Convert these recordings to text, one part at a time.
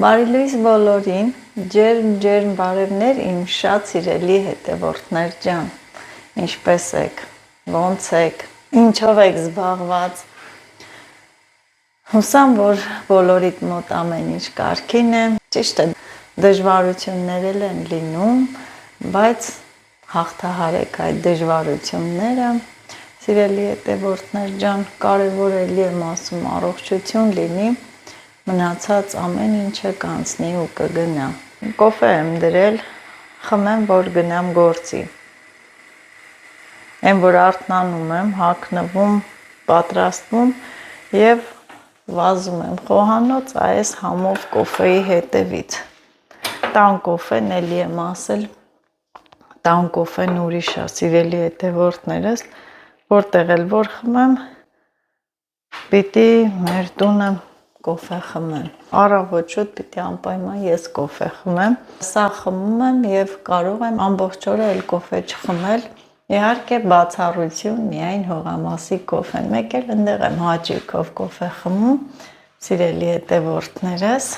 Բարի լույս բոլորին, ջերմ բարևներ իմ շատ սիրելի հետևորդներ ջան, ինչպես եք, ոնց եք, ինչով եք զբաղված, հուսամ, որ բոլորիդ մոտ ամեն ինչ կարգին է, ճիշտ է, դժվարություններ էլ են լինում, բայց հաղթահարեք այդ դժվարությունները, սիրելի հետևորդներ ջան, կարևոր էլի եմ ասում առողջություն լինի, մնացած ամեն ինչը կանցնի ու կգնա։ Կոֆե եմ դրել, խմեմ, որ գնամ գործի։ Այն որ արթնանում եմ, հագնվում, պատրաստվում եւ վազում եմ խոհանոց այս համով կոֆեի հետևից։ Տան կոֆեն էլի եմ ասել, տան կոֆեն ուրիշ է, սիրելի հետևորդներս, որտեղ էլ որ խմեմ, պիտի մեր տունը կոֆե խմեմ։ Առավոտ պիտի անպայման ես կոֆե խմեմ։ Սա խմում եմ եւ կարող եմ ամբողջ օրը էլ կոֆե չխմել։ Իհարկե բացառություն միայն հողամասի կոֆեն։ Մեկ էլ ընդեղ եմ հաճույքով կոֆե խմում, սիրելի հետևորդներս։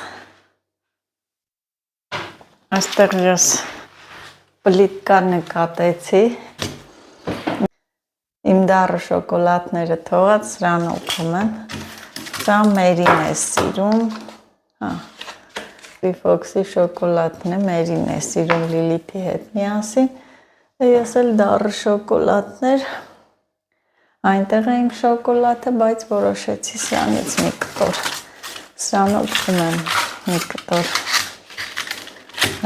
Այստեղ ես պլիտկա նկատեցի։ Իմ դառը շոկոլադները թողած սրանով խմեմ։ Սա Մերին է սիրում, Ֆոքսի շոկոլադն է, Մերին է սիրում Լիլիթի հետ միասին, ես էլ դառը շոկոլադներ, այնտեղ է իմ շոկոլադը, բայց որոշեցի սրանից մի կտոր, սրանով խմեմ մի կտոր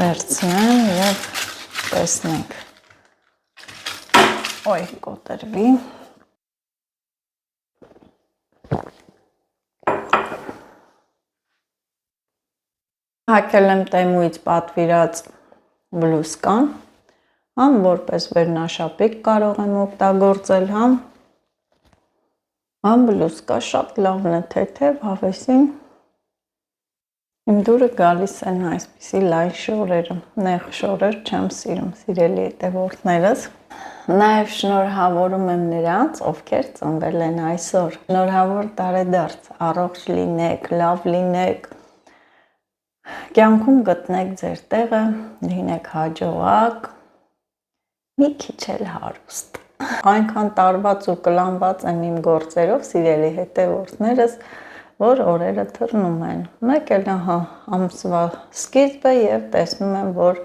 վերցնեմ և տեսնենք, ոյ կոտրվի, հագել եմ Տեմուից պատվիրած բլուսկան, համ որպես վերնաշապիկ կարող եմ օգտագործել, համ բլուսկա շատ լավն է թեթև, հավեսին, իմ դուրը գալիս են այսպիսի լայն շորերը, նեղ շորեր չեմ սիրում, սիրելի հետևորդներս, նաև շնորհավորում եմ նրանց, ովքեր ծնվել են այսօր, շնորհավոր տարեդարձ, առողջ լինեք, լավ լինեք, կյանքում գտնեք ձեր տեղը, լինեք հաջողակ, մի քիչ էլ հարուստ, այնքան տարված ու կլանված եմ իմ գործերով, սիրելի հետևորդներս, որ օրերը թռնում են, մեկ էլ ամսվա սկիզբը և տեսնում եմ, որ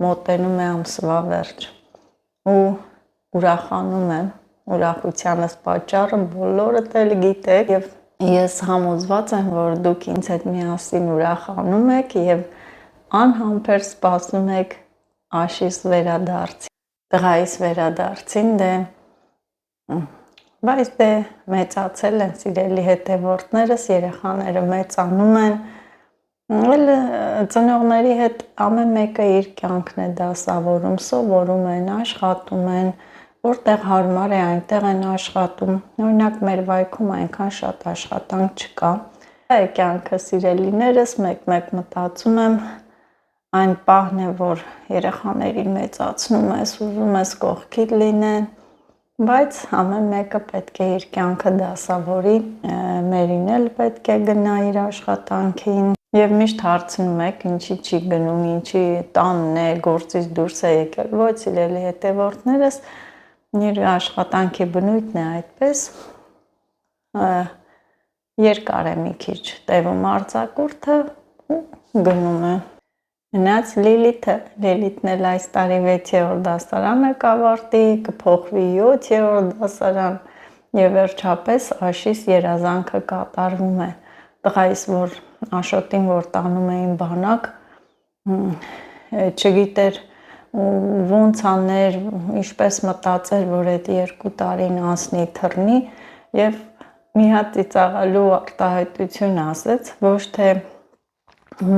մոտենում է ամսվա վերջ ու ուրախանում եմ, ուրախությանս պատճառը բոլորդ էլ գիտեք և ես համոզված եմ, որ դուք ինձ հետ միասին ուրախանում եք և անհամբեր սպասում եք աշիս վերադարձին, տղայիս վերադարձին, բայց մեծացել են սիրելի հետևորդներս, երեխաները մեծանում են, ծնողների հետ ամեն մեկը իր կյանքն է դասավորում, սովորում են, աշխատում են, որտեղ հարմար է, այնտեղ են աշխատում, օրինակ մեր վայքում այնքան շատ աշխատանք չկա, կյանքը սիրելիներս, մեկ-մեկ մտածում եմ, այն պահն է, որ երեխաներին մեծացնում ես, ուզում ես կողքիդ լինեն, բայց ամեն մեկը պետք է իր կյանքը դասավորի, Մերին էլ պետք է գնա իր աշխատանքին, և միշտ հարցնում եք, ինչի չի գնում, ինչի տանն է, գործից դուրս է եկել, ոչ սիրելի հետևորդներս, իր աշխատանքի բնույթն է այդպես, երկար է մի քիչ տևում արձակուրդը ու գնում է, մնաց Լիլիթն էլ այս տարի 6-րդ դասարանը կավարտի, կփոխվի 7-րդ դասարան և վերջապես աշիս երազանքը կատարվում է, տղայիս, որ Աշոտին, որ տանում էին բանակ, չգիտեր ոնց աներ, ինչպես մտածեր, որ այդ 2 տարին անցնի թռնի և մի հատ ծիծաղալու արտահայտություն ասեց, ոչ թե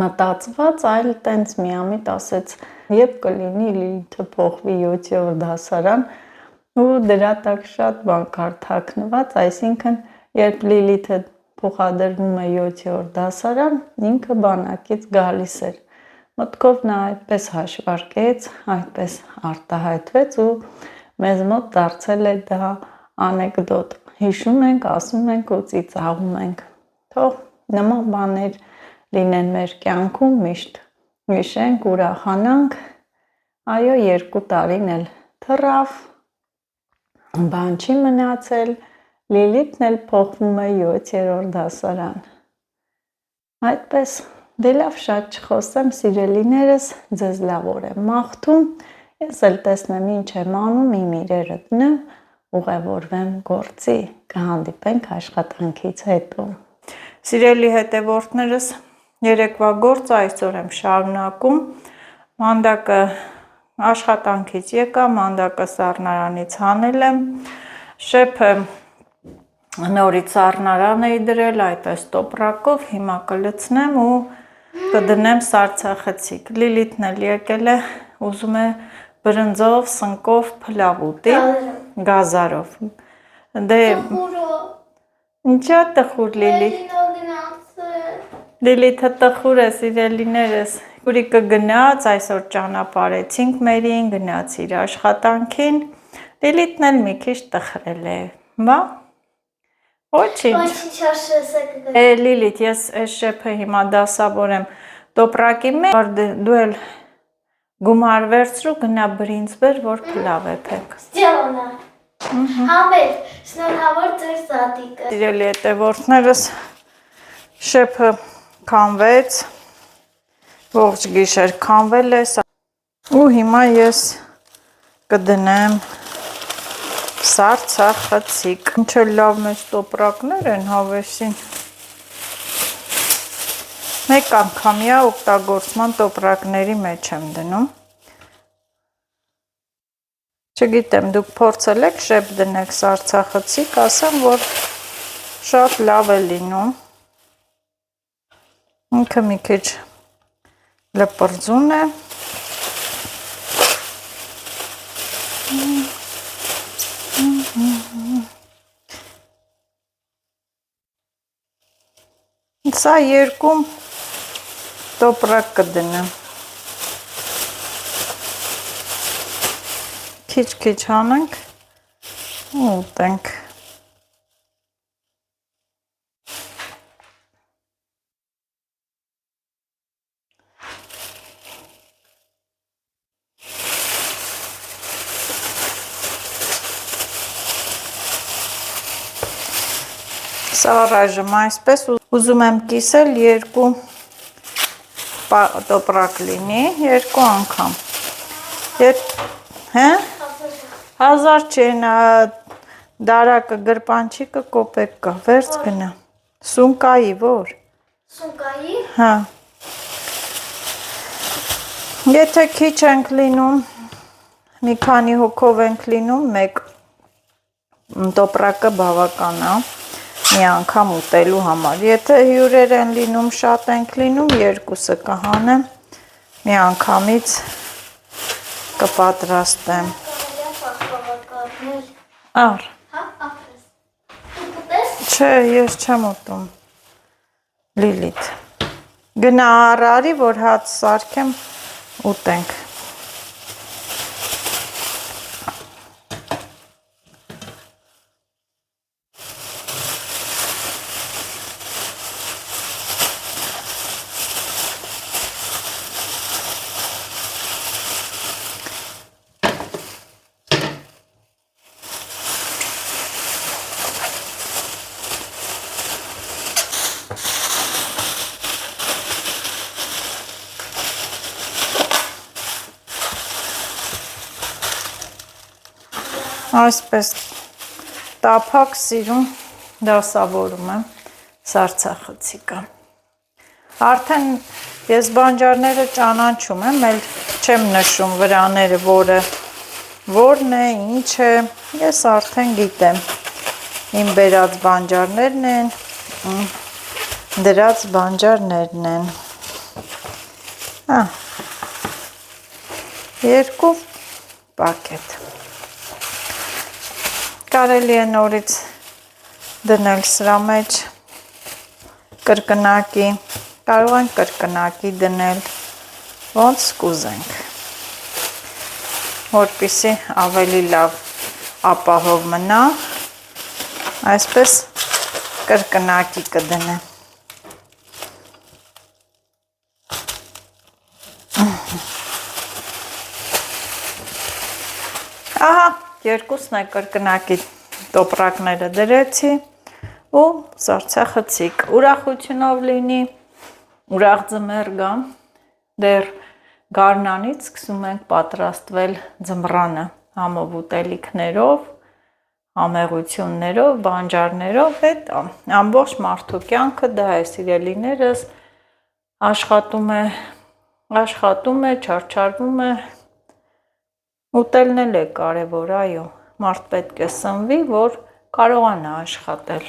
մտածված, այլ տենց միամիտ ասեց, երբ կլինի Լիլիթը փոխվի 7-րդ դասարան ու դրա տակ շատ բան կար թաքնված, այսինքն երբ Լիլիթը փոխադրվում է 7-րդ դասարան, ինքը բանակից գալիս էր, մտքով նա այդպես հաշվարկեց, այդպես արտահայտվեց ու մեզ մոտ դարձել է դա անեկդոտ, հիշում ենք, ասում ենք ու ծիծաղում ենք, թող նման բաներ լինեն մեր կյանքում միշտ հիշենք, ուրախանանք։ Այո, 2 տարին էլ թռավ, բան չի մնացել, Լիլիթն էլ փոխվում է 7-րդ դասարան։ Այդպես, դե լավ, շատ չխոսեմ, սիրելիներս, ձեզ լավ օր եմ մաղթում, ես էլ տեսնեմ ինչ եմ անում, իմ իրերը դնեմ, ուղևորվեմ գործի, կհանդիպենք աշխատանքից հետո։ Սիրելի հետևորդներս, երեկվա գործը այսօր եմ շարունակում, մանդակը աշխատանքից եկա, մանդակը սառնարանից հանել եմ, շեփը նորից սառնարան էի դրել, այդպես տոպրակով, հիմա կլցնեմ ու կդնեմ սառցախցիկ։ Լիլիթն էլ եկել է, ուզում է բրնձով, սնկով փլավ ուտի, գազարով։ Դե ինչա տխուր Լիլիթ։ Լիլիթը տխուր է, սիրելիներս։ Ուրիկը գնաց, այսօր ճանապարհեցինք մերին, գնաց իր աշխատանքին։ Լիլիթն էլ մի քիչ տխրել է, բա։ Ոչինչ։ Լիլիթ, ես այս շեփը հիմա դասավորեմ տոպրակի մեջ, դու էլ գումար վերցրու, գնա բրինձ բեր, որ փլավ է փեք։ Ստեղանա։ Համեր, շնորհավոր ձեր սատիկը։ Սիրելի հետևորդներս, շեփը քանվեց, ողջ գիշեր քանվել է, ու հիմա ես կդնեմ սառցախցիկ։ Ինչ լավ մեծ տոպրակներ են հավեսին։ Մեկ անգամյա օգտագործման տոպրակների մեջ եմ դնում։ Չգիտեմ, դուք փորձել եք շեփ դնեք սառցախցիկ, ասեմ, որ շատ լավ է լինում։ Ինքը մի քիչ լպրձուն է։ Սա 2 տոպրակ կդնեմ։ Քիչ հանենք ու ուտենք։ Սա առայժմ այսպես ուզում եմ կիսել 2 տոպրակ լինի, 2 անգամ։ Հա? 1000 չէ, նա դարակը գրպանչիկը կոպեկ կա, վերց գնա։ Սունկայի, որ։ Սունկայի։ Հա։ Եթե քիչ ենք լինում, մի քանի հոգով ենք լինում, 1 տոպրակը բավական է մի անգամ ուտելու համար։ Եթե հյուրեր են լինում, շատ ենք լինում, 2-ը կհանեմ, մի անգամից կպատրաստեմ։ Ար։ Հա, ապրես։ Չէ, ես չեմ ուտում, Լիլիթ։ Գնա առարի, որ հաց սարքեմ, ուտենք։ Այսպես տափակ սիրուն դասավորում եմ սառցախցիկը։ Արդեն ես բանջարները ճանաչում եմ, էլ չեմ նշում վրաները, որն է, ինչ է, ես արդեն գիտեմ։ Իմ բերած բանջարներն են, դրած բանջարներն են։ 2 պակետ։ Կարելի է նորից դնել սրա մեջ կրկնակի, կարող ենք կրկնակի դնել, ոնց կուզենք, որպեսզի ավելի լավ ապահով մնա, այսպես կրկնակի կդնեմ։ երկուսն է կրկնակի տոպրակները դրեցի ու սառցե խցիկ, ուրախությունով լինի, ուրախ ձմեռ գա, դեռ գարնանից սկսում ենք պատրաստվել ձմռանը համով ուտելիքներով, համեղություններով, բանջարներով, այդ ամբողջ մարդու կյանքը դա է, սիրելիներս, աշխատում է, չարչարվում է, ուտելն էլ է կարևոր, այո, մարդ պետք է սնվի, որ կարողանա աշխատել։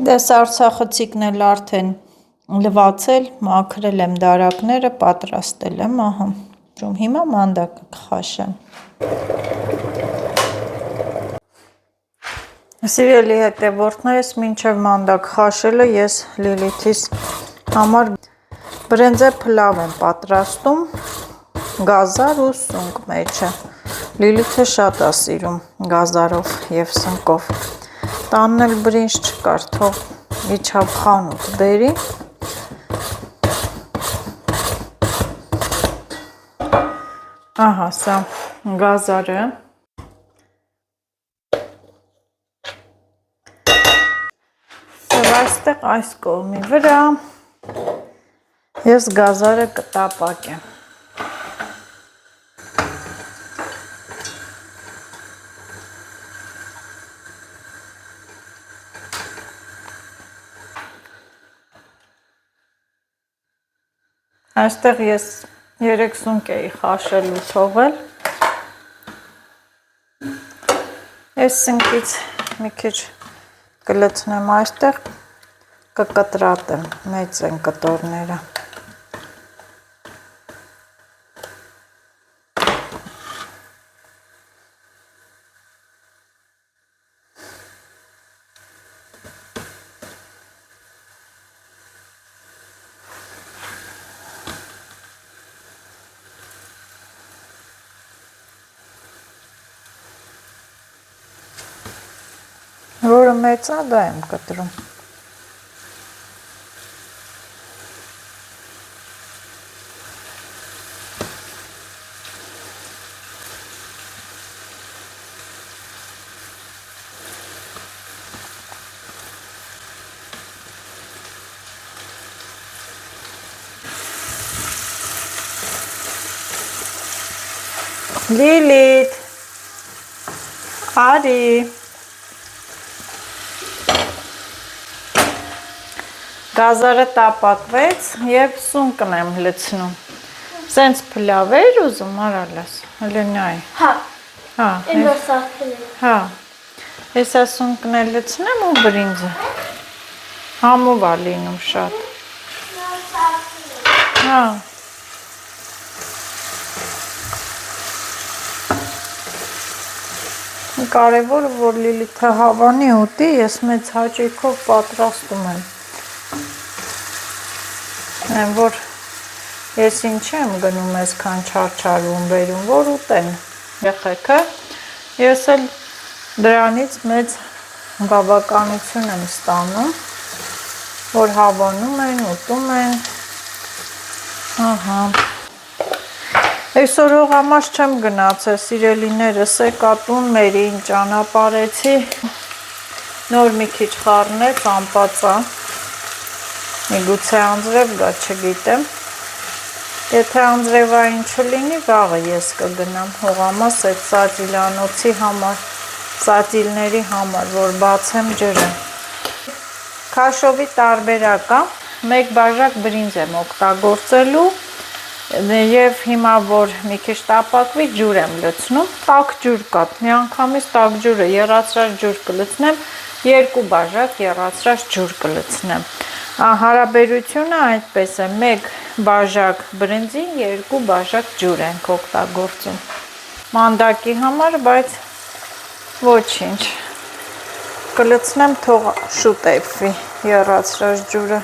Դե սառցախցիկն էլ արդեն լվացել, մաքրել եմ դարակները, պատրաստել եմ, ահա։ Հիմա մանդակը կխաշեմ։ Սիրելի հետևորդներս, մինչև մանդակ խաշելը ես Լիլիթիս համար բրենձե փլավ եմ պատրաստում, գազար ու սունկ մեջը։ Լիլիթը շատ է սիրում գազարով և սնկով։ Տանն էլ բրինձ չկար, թող իջավ խանութ բերի։ Ահա, սա գազարը։ Եվ այստեղ այս կողմի վրա ես գազարը կտապակեմ։ Այստեղ ես 3 սունկ էի խաշել ու թողել։ Այս սնկից մի քիչ կլցնեմ այստեղ, կկտրատեմ, մեծ են կտորները։ Որը մեծ է, դա եմ կտրում։ Լիլիթ, արի։ Գազարը տապակվեց և սունկն եմ լցնում։ Սենց փլավ էր ուզում, արալաս, հլը նայ։ Հա, հեսա սունկն է լցնեմ ու բրինձը։ Համով է լինում շատ։ Հա։ Կարևորը, որ Լիլիթը հավանի ուտի, ես մեծ հաճույքով պատրաստում եմ։ Որ ես ինչ եմ գնում այսքան չարչարվում բերում, որ ուտեն երեխեքը, ես էլ դրանից մեծ բավականություն եմ ստանում, որ հավանում են, ուտում են, ահա։ Այսօր հողամաս չեմ գնացել, սիրելիներս, եկատուն մերին ճանապարհեցի, նոր մի քիչ խառնեց, անպածա, միգուցե անձրև գա, չգիտեմ, եթե անձրևային չլինի, վաղը ես կգնամ հողամաս այդ սածիլանոցի համար, սածիլների համար, որ բացեմ ջրը։ Քաշովի տարբերակ է, մեկ բաժակ բրինձ եմ օգտագործելու, և հիմա, որ մի քիչ տապակվի, ջուր եմ լցնում, տաք ջուր կա, միանգամից տաք ջուրը, եռացրած ջուր կլցնեմ, 2 բաժակ եռացրած ջուր կլցնեմ։ Հարաբերությունը այդպես է, 1 բաժակ բրինձին 2 բաժակ ջուր ենք օգտագործում։ Մանդակի համար, բայց ոչինչ, կլցնեմ, թող շուտ էփվի եռացրած ջուրը։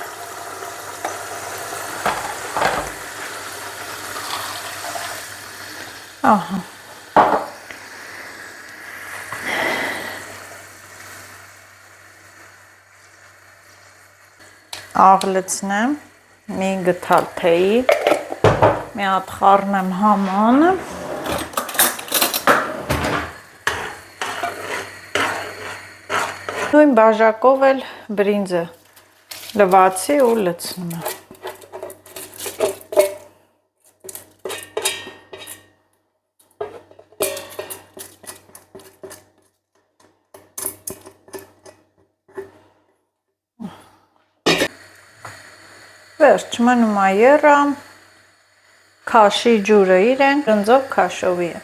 Ահա։ Աղ լցնեմ։ մի գթալ թեյի, մի հատ խառնեմ համանը, նույն բաժակով էլ բրինձը լվացի ու լցնում եմ։ Վերջ, մնում է եռա, քաշի ջուրը իրեն, բրինձով քաշովի է։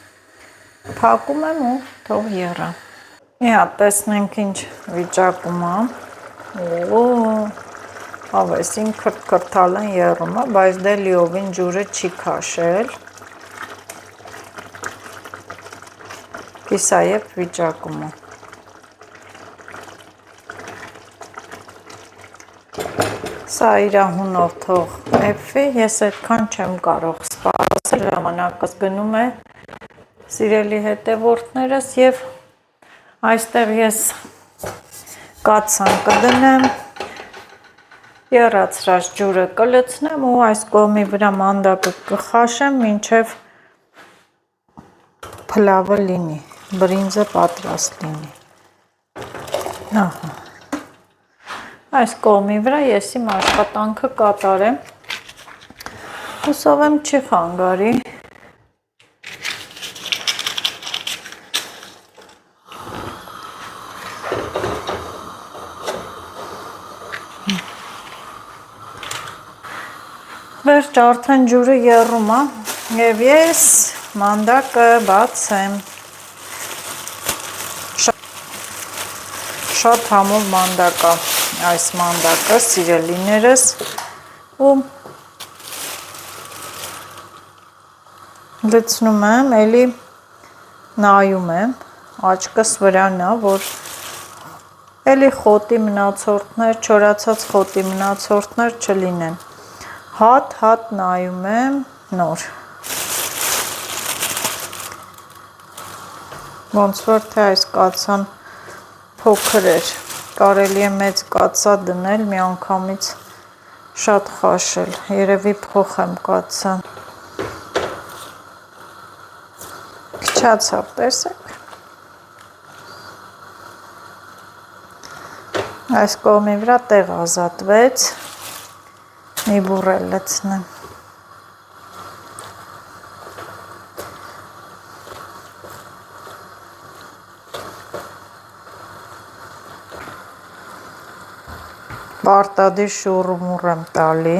Փակում եմ ու թող եռա։ Մի հատ տեսնենք ինչ վիճակում է։ Հավեսին քրթքրթալ են եռում է, բայց դե լիովին ջուրը չի քաշել։ Կիսայեպ վիճակում է։ Սա իր հունով թող էփվի, ես այդքան չեմ կարող սպասել, ժամանակս գնում է սիրելի հետևորդներս եւ այստեղ ես կաթսան կդնեմ, եռացրած ջուրը կլցնեմ ու այս կողմի վրա մանդակը կխաշեմ, մինչև փլավը լինի, բրինձը պատրաստ լինի։ Ահա։ Այս կողմի վրա ես իմ աշխատանքը կատարեմ, հուսով եմ չի խանգարի։ Վերջ արդեն ջուրը եռում է և ես մանդակը բացեմ։ Շատ համով մանդակ է այս մանդակը, սիրելիներս, ու լցնում եմ, էլի նայում եմ, աչքս վրան է, որ էլի խոտի մնացորդներ, չորացած խոտի մնացորդներ չլինեն։ Հատ նայում եմ նոր։ Ոնց որ թե այս կաթսան փոքր էր, կարելի է մեծ կաթսա դնել, մի անգամից շատ խաշել, երևի փոխեմ կաթսան։ Քչացավ, տեսեք։ Այս կողմի վրա տեղ ազատվեց, մի բուռ էլ լցնեմ։ Պարտադիր շուռումուռ եմ տալի։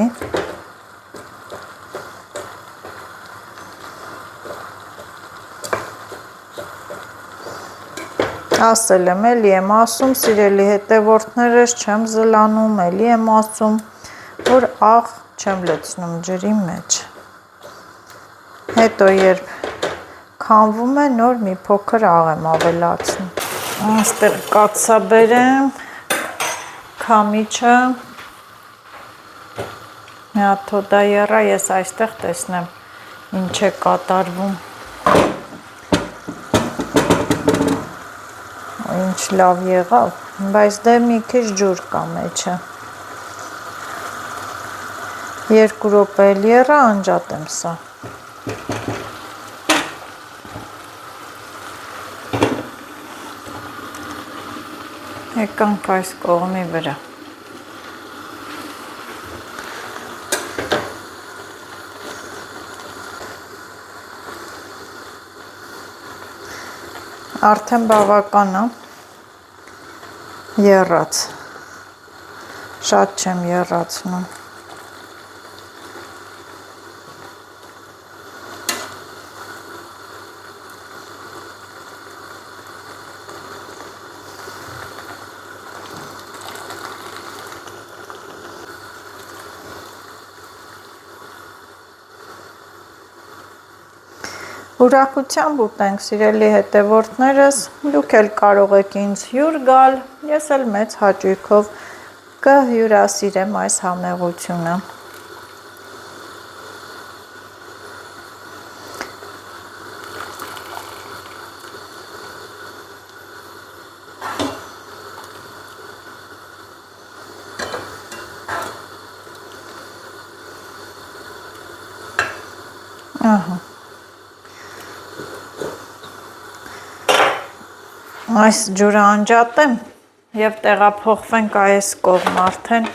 Ասել եմ, էլի եմ ասում, սիրելի հետևորդներս, չեմ զլանում, էլի եմ ասում, որ աղ չեմ լցնում ջրի մեջ։ Հետո երբ քամվում է, նոր մի փոքր աղ եմ ավելացնում։ Այստեղ կաթսա բերեմ, քամիչը, մի հատ թոդա եռա, ես այստեղ տեսնեմ ինչ է կատարվում, ինչ լավ եղավ, բայց դե մի քիչ ջուր կա մեջը, 2 րոպե էլ եռա, անջատեմ սա։ Եկանք այս կողմի վրա։ Արդեն բավական է եռած, շատ չեմ եռացնում։ Ուրախությամբ ուտենք, սիրելի հետևորդներս, դուք էլ կարող եք ինձ հյուր գալ, ես էլ մեծ հաճույքով կհյուրասիրեմ այս համեղությունը։ Ահա։ Այս ջուրը անջատեմ եւ տեղափոխվենք այս կողմ արդեն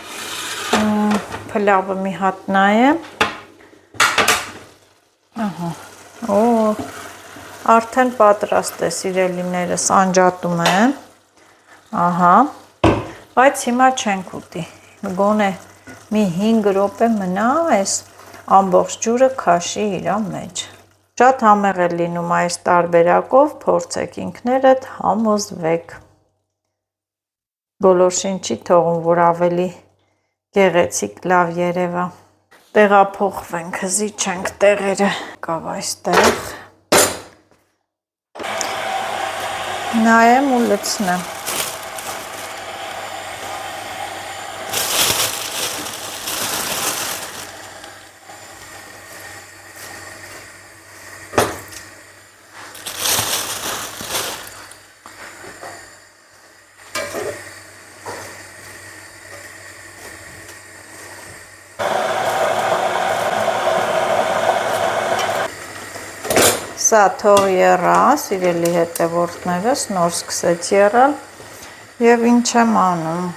փլավը մի հատ նայեմ։ Ահա։ Օ, արդեն պատրաստ է, սիրելիներս, անջատում եմ։ Ահա։ Բայց հիմա չենք ուտի։ Գոնե մի 5 րոպե մնա այս ամբողջ ջուրը քաշի իր մեջ։ Շատ համեղ է լինում այս տարբերակով, փորձեք ինքներդ, համոզվեք։ Գոլորշին չի թողում, որ ավելի գեղեցիկ լավ երևա։ Տեղափոխվենք, զիջենք տեղերը, կավ այստեղ։ Նայեմ ու լցնեմ։ Սա թող եռա, սիրելի հետևորդներս, նոր սկսեց եռալ եւ ինչ եմ անում։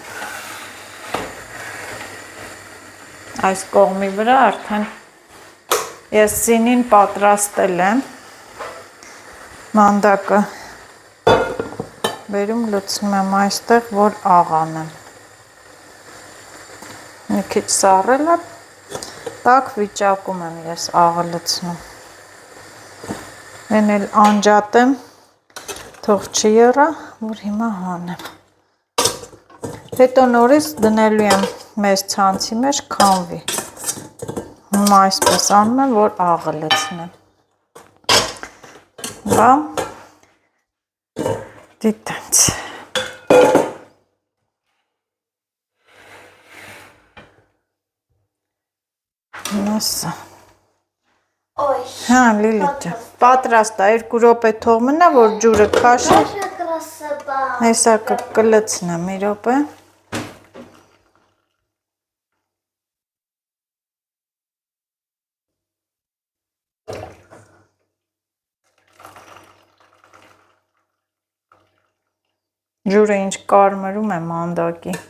Այս կողմի վրա արդեն ես զինին պատրաստել եմ։ Մանդակը բերում լցնում եմ այստեղ, որ աղանեմ։ Մի քիչ սառել է, տաք վիճակում եմ ես աղը լցնում։ Են էլ անջատեմ, թող չեռա, որ հիմա հանեմ։ Հետո նորից դնելու եմ մեծ ցանցի մեջ քամվի։ Հիմա այսպես անում եմ, որ աղը լցնեմ։ Բա դիտենց։ Նասա։ Օյ։ Հա, Լիլիթ, պատրաստ է, 2 րոպե թող մնա, որ ջուրը քաշի։ Очень красота. Հեսա կլցնեմ մի րոպե։ Ջուրը ինչ կարմրում է մանդակի։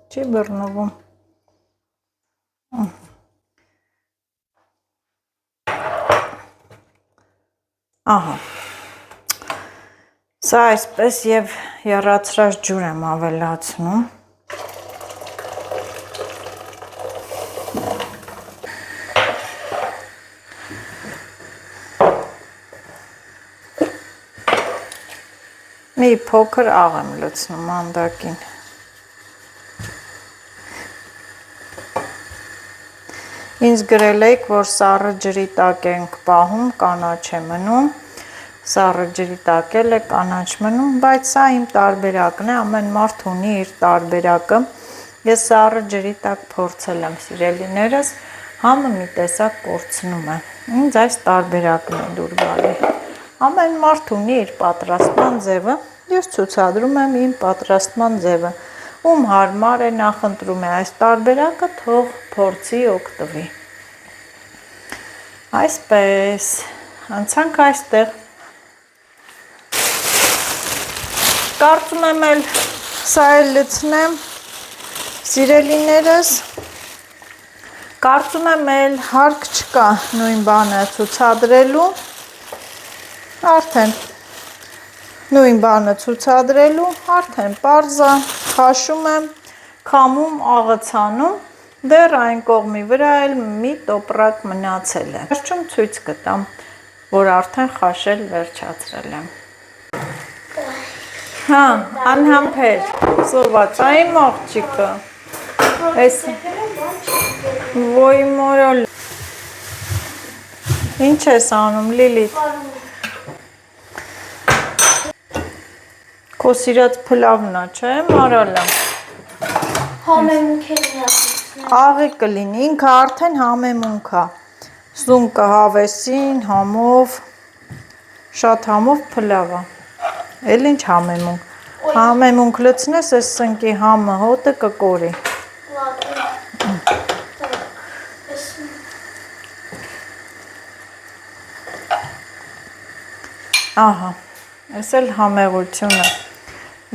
Չի բռնվում։ Ահա։ Սա այսպես եւ եռացրած ջուր եմ ավելացնում։ Մի փոքր աղ եմ լցնում մանդակին։ Ինձ գրել եք, որ սառը ջրի տակ ենք պահում, կանաչ է մնում, սառը ջրի տակ էլ է կանաչ մնում, բայց սա իմ տարբերակն է, ամեն մարդ ունի իր տարբերակը, ես սառը ջրի տակ փորձել եմ, սիրելիներս, համը մի տեսակ կորցնում է, ինձ այս տարբերակն է դուր գալի, ամեն մարդ ունի իր պատրաստման ձևը, ես ցուցադրում եմ իմ պատրաստման ձևը, ում հարմար է նախընտրում է այս տարբերակը, թող փորձի օգտվի։ Այսպես, անցանք այստեղ։ Կարծում եմ էլ սա էլ լցնեմ, սիրելիներս, կարծում եմ էլ հարկ չկա նույն բանը ցուցադրելու, արդեն նույն բանը ցուցադրելու, արդեն պարզ է, քաշում եմ, քամում, աղացանում, դեռ այն կողմի վրա էլ մի տոպրակ մնացել է։ Վերջում ցույց կտամ, որ արդեն քաշել վերջացրել եմ։ Հա, անհամբեր, սոված, այն աղջիկը։ Էս ոյ մորալ։ Ինչ ես անում, Լիլիթ։ Քո սիրած փլավն է, չէ՞, մարալը։ Համեմունքերի հատուցն Աղի կլինի, ինքը արդեն համեմունք է։ Սունկը հավեսին, համով, շատ համով փլավ է։ Էլ ինչ համեմունք։ Համեմունք լցնես, այս սնկի համը հոտը կկորի։ Ահա, այս էլ համեղությունը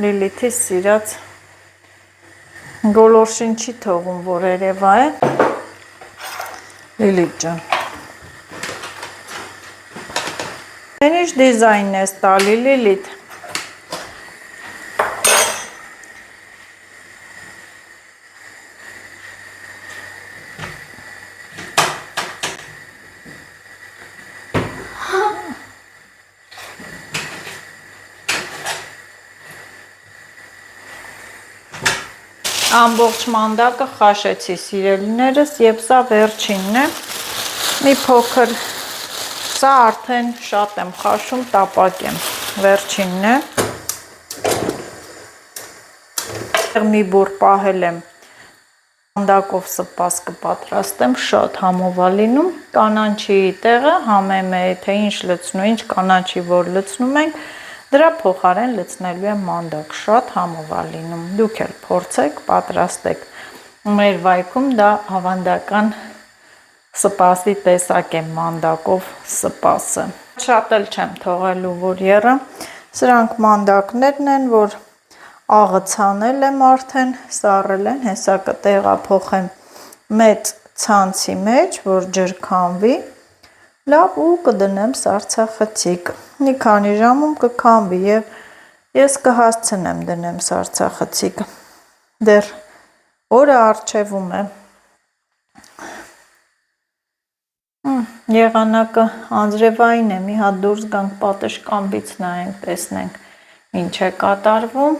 Լիլիթի սիրած գոլորշին չի թողում, որ երևա է։ Լիլիթ ջան։ Են ինչ դիզայնն ես տալի, Լիլիթ։ Ամբողջ մանդակը խաշեցի սիրելիներս և սա վերջինն է, մի փոքր, սա արդեն շատ եմ խաշում, տապակ եմ, վերջինն է, մի բուր պահել եմ, մանդակով սպաս կպատրաստեմ, շատ համով է լինում, կանանչի տեղը համեմ է, թե ինչ լցնու, ինչ կանանչի որ լցնում ենք, դրա փոխարեն լցնելու եմ մանդակ, շատ համով է լինում, դուք էլ փորձեք, պատրաստեք, մեր վայքում դա ավանդական սպասի տեսակ է մանդակով սպասը, շատ էլ չեմ թողելու, որ եռը, սրանք մանդակներն են, որ աղը ցանել եմ արդեն, սառել են, հեսա կտեղափոխեմ մեծ ցանցի մեջ, որ ջրքանվի, լավ ու կդնեմ սառցախցիկ, մի քանի ժամում կքանվի և ես կհասցնեմ դնեմ սառցախցիկ, դեռ օրը առջևում է, եղանակը անձրևային է, մի հատ դուրս գանք պատշգամբից նայենք, տեսնենք ինչ է կատարվում,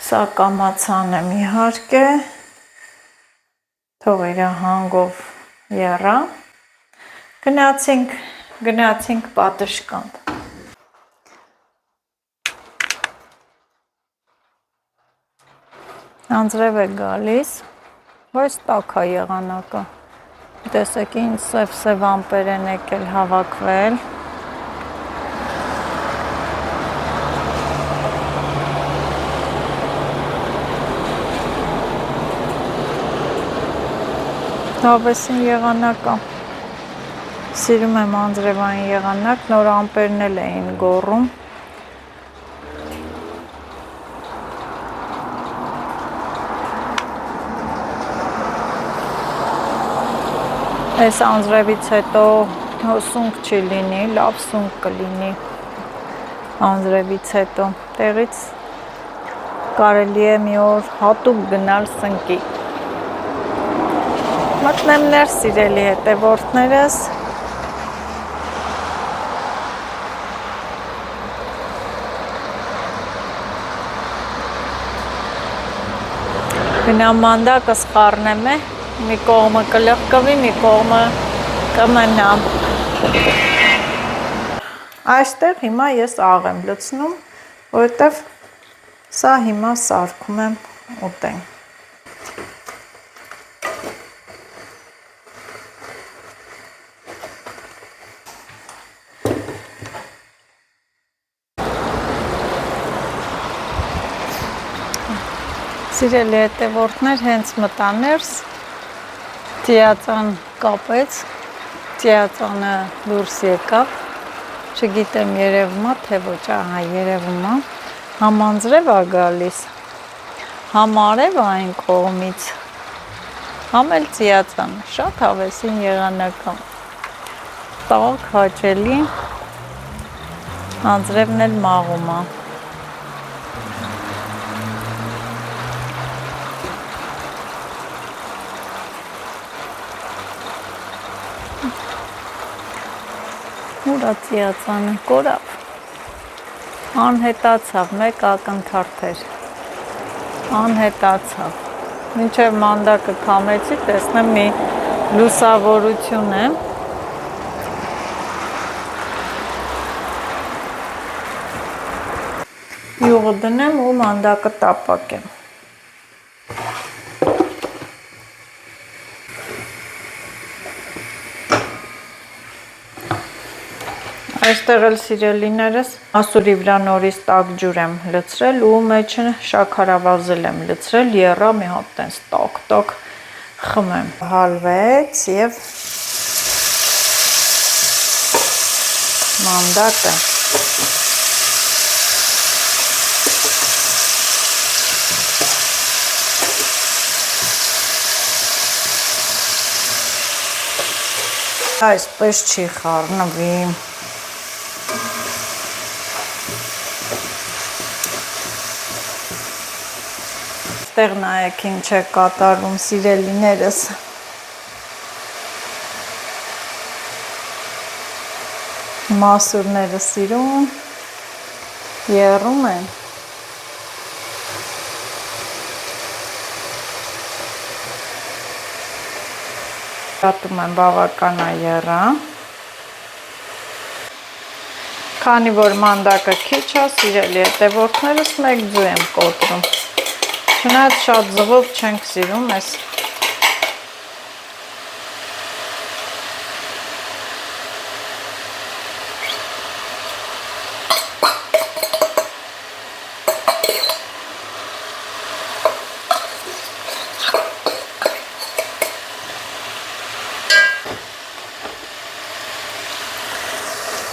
սա կամացանեմ իհարկե, թող իր հանգով եռա, գնացինք պատշգամբ։ Անձրև է գալիս, հոյս տաք է եղանակը, տեսեք ինչ սև ամպեր են եկել հավաքվել, հավեսին եղանակը, սիրում եմ անձրևային եղանակ, նոր ամպերն էլ էին գոռում, այս անձրևից հետո սունկ չի լինի, լավ սունկ կլինի անձրևից հետո, տեղից կարելի է մի օր հատուկ գնալ սնկի։ Մտնեմ ներս սիրելի հետևորդներս, գնամ մանդակը սպառնեմ է, մի կողմը կլղկվի, մի կողմը կմնամ։ Այստեղ հիմա ես աղ եմ լցնում, որովհետև սա հիմա սարքում եմ ուտեն։ Սիրելի հետևորդներ, հենց մտա ներս, ծիածան կապեց, ծիածանը դուրս եկավ, չգիտեմ երևում է, թե ոչ, ահա երևում է, համ անձրև է գալիս, համ արև է այն կողմից, համ էլ ծիածան, շատ հավեսին եղանակ է, տաք, հաճելի, անձրևն էլ մաղում է։ Ուրա ծիածանը կորավ, անհետացավ, մեկ ակնթարթ էր, անհետացավ, մինչև մանդակը քամեցի, տեսնեմ մի լուսավորություն է, յուղը դնեմ ու մանդակը տապակեմ, Այստեղ էլ սիրելիներս ասուրի վրա նորից տաք ջուր եմ լցրել ու մեջը շաքարավազել եմ լցրել, եռա մի հատ տենց տոկ խմեմ։ Հալվեց եւ մանդակը այսպես չի խառնվի։ Այստեղ նայեք ինչ է կատարում սիրելիներս։ Մասուրները սիրում, եռում են։ Դատում եմ բավական եռա։ Քանի որ մանդակը քիչ է, սիրելի հետևորդներս, մեկ ձու եմ կոտրում։ Չնայած շատ ձվով չենք սիրում այս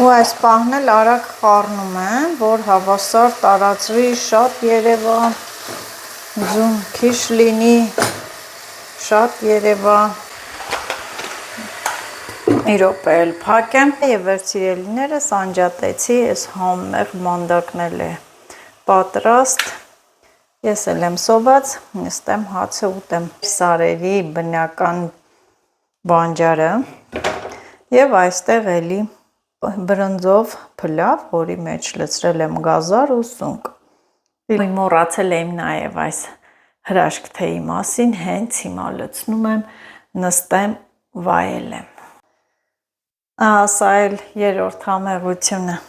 ու այս պահն էլ արագ խառնում եմ, որ հավասար տարածվի, շատ երևա, ձուն քիչ լինի, շատ երևա։ Մի րոպե էլ փակեմ եւ սիրելիներս անջատեցի, այս համեղ մանդակն էլ է պատրաստ։ Ես էլ եմ սոված, նստեմ հացը ուտեմ։ Սարերի բնական բանջարը եւ այստեղ էլի բրնձով փլավ, որի մեջ լցրել եմ գազար ու սունկ։ Մոռացել եմ նաև այս հրաշք թեյի մասին, հենց հիմա լցնում եմ, նստեմ, վայելեմ։ Սա էլ երրորդ համեղությունը։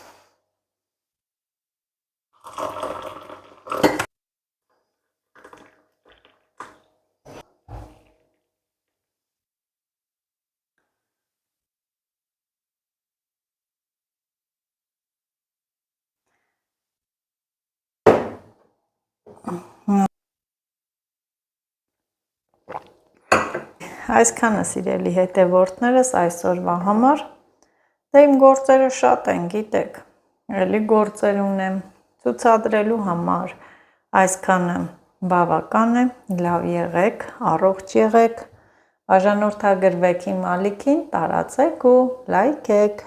Այսքանը սիրելի հետևորդներս այսօրվա համար, դե իմ գործերը շատ են, գիտեք, էլի գործեր ունեմ ցուցադրելու համար, այսքանը բավական է, լավ եղեք, առողջ եղեք, բաժանորդագրվեք իմ ալիքին, տարածեք ու լայքեք։